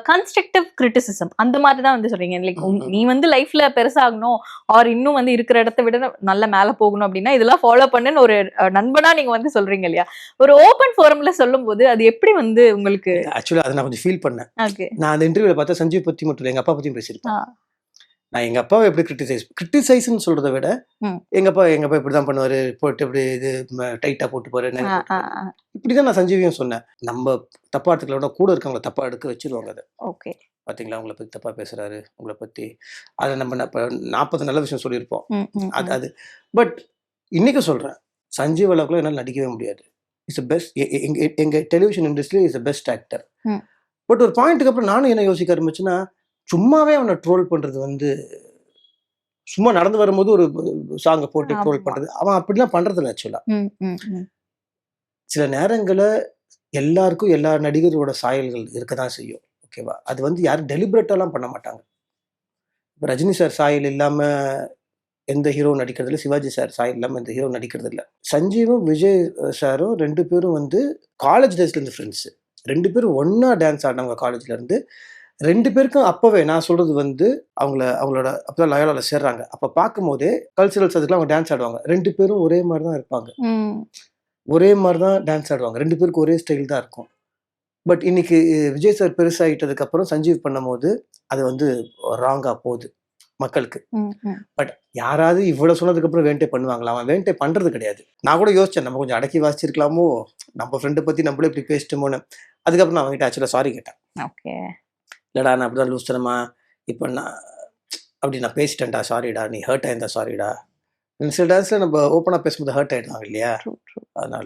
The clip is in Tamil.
கன்ஸ்ட்ரக்டிவ் கிரிட்டிசிசம் அந்த மாதிரி தான் வந்து சொல்றீங்க. லைக் நீ வந்து லைஃப்ல பெருசாகணும் ஆர் இன்னும் வந்து இருக்கிற இடத்த விட நல்ல மேல போகணும் அப்படின்னா இதெல்லாம் ஃபாலோ பண்ணுன்னு ஒரு நண்பனா நீங்க வந்து சொல்றீங்க இல்லையா? ஒரு ஓப்பன் ஃபோரம்ல சொல்லும்போது அது எப்படி வந்து உங்களுக்கு? ஆக்சுவலா அதை நான் கொஞ்சம் ஃபீல் பண்ணேன். ஓகே. நான் அந்த இன்டர்வியூல பார்த்தா சஞ்சீவ் பத்தி மட்டும் இல்லை, எங்க அப்பா பத்தியும் பேசியிருப்பேன். நான் எங்க அப்பாவை எப்படி கிரிட்டிசைஸ்ன்னு சொல்றதை விட எங்க அப்பா இப்படிதான் பண்ணுவாரு, போட்டு இப்படி இது டைட்டா போட்டு போறாரு, இப்படிதான் நான் சஞ்சீவியும் சொன்னேன். நம்ம தப்பா எடுத்துக்கல விட கூட இருக்கவங்க தப்பா எடுக்க வச்சிருவாங்க. அதை ஓகே, பாத்தீங்களா உங்களை பத்தி தப்பா பேசுறாரு, உங்களை பத்தி அதை நம்ம 40 நல்ல விஷயம் சொல்லியிருப்போம். அது பட் இன்னைக்கு சொல்றேன், சஞ்சீவ் அளவுக்குள்ள என்னால் நடிக்கவே முடியாது. It's best. எங்க television industry is best actor. But ஒரு பாயிண்ட்டுக்கு அப்புறம் நானும் என்ன யோசிக்க ஆரம்பிச்சுன்னா, சும்மாவே அவனை ட்ரோல் பண்றது வந்து, சும்மா நடந்து வரும்போது ஒரு சாங்கை போட்டு ட்ரோல் பண்றது, அவன் அப்படிலாம் பண்றது இல்லை. ஆக்சுவலா சில நேரங்களில் எல்லாருக்கும் எல்லா நடிகரோட சாயல்கள் இருக்கதான் செய்யும். ஓகேவா? அது வந்து யாரும் டெலிபரேட்டாலாம் பண்ண மாட்டாங்க. இப்போ ரஜினி சார் சாயல் இல்லாம எந்த ஹீரோ நடிக்கிறது இல்லை, சிவாஜி சார் சாயல் இல்லாமல் எந்த ஹீரோ நடிக்கிறது இல்லை. சஞ்சீவும் விஜய் சாரும் 2 பேரும் வந்து காலேஜ் டேஸ்லேருந்து ஃப்ரெண்ட்ஸு. 2 பேரும் ஒன்றா டான்ஸ் ஆடினவங்க காலேஜ்லேருந்து. 2 பேருக்கும் அப்போவே நான் சொல்கிறது வந்து அவங்களோட அப்போ லயோலாவில் சேர்றாங்க. அப்போ பார்க்கும்போதே கல்ச்சுரல்ஸ் அதுக்கெலாம் அவங்க டான்ஸ் ஆடுவாங்க. 2 பேரும் ஒரே மாதிரி தான் இருப்பாங்க, ஒரே மாதிரி தான் டான்ஸ் ஆடுவாங்க. 2 பேருக்கு ஒரே ஸ்டைல் தான் இருக்கும். பட் இன்னைக்கு விஜய் சார் பெருசாகிட்டதுக்கப்புறம் சஞ்சீவ் பண்ணும்போது அது வந்து ராங்காக போகுது மக்களுக்கு. பட் யாராவது இவ்வளவு சொன்னதுக்கு அப்புறம் வேண்டே பண்ணுவாங்களா? அவன் வேண்டே பண்றது கிடையாது. நான் கூட யோசிச்சேன், நம்ம கொஞ்சம் அடக்கி வாசிச்சிருக்கலாமோ, நம்ம ஃப்ரெண்டை பத்தி நம்மளே இப்படி பேசிட்டோமோன்னு. அதுக்கப்புறம் நான் அவங்ககிட்ட ஆக்சுவலா சாரி கேட்டேன். இல்லடா நான் அப்படிதான் லூஸ்தனமா இப்போ நான் அப்படி நான் பேசிட்டேன்டா, சாரிடா, நீ ஹர்ட் ஆயிருந்தா சாரிடா. சில டான்ஸ்ல நம்ம ஓப்பனா பேசும்போது ஹர்ட் ஆயிடுவாங்க இல்லையா? அதனால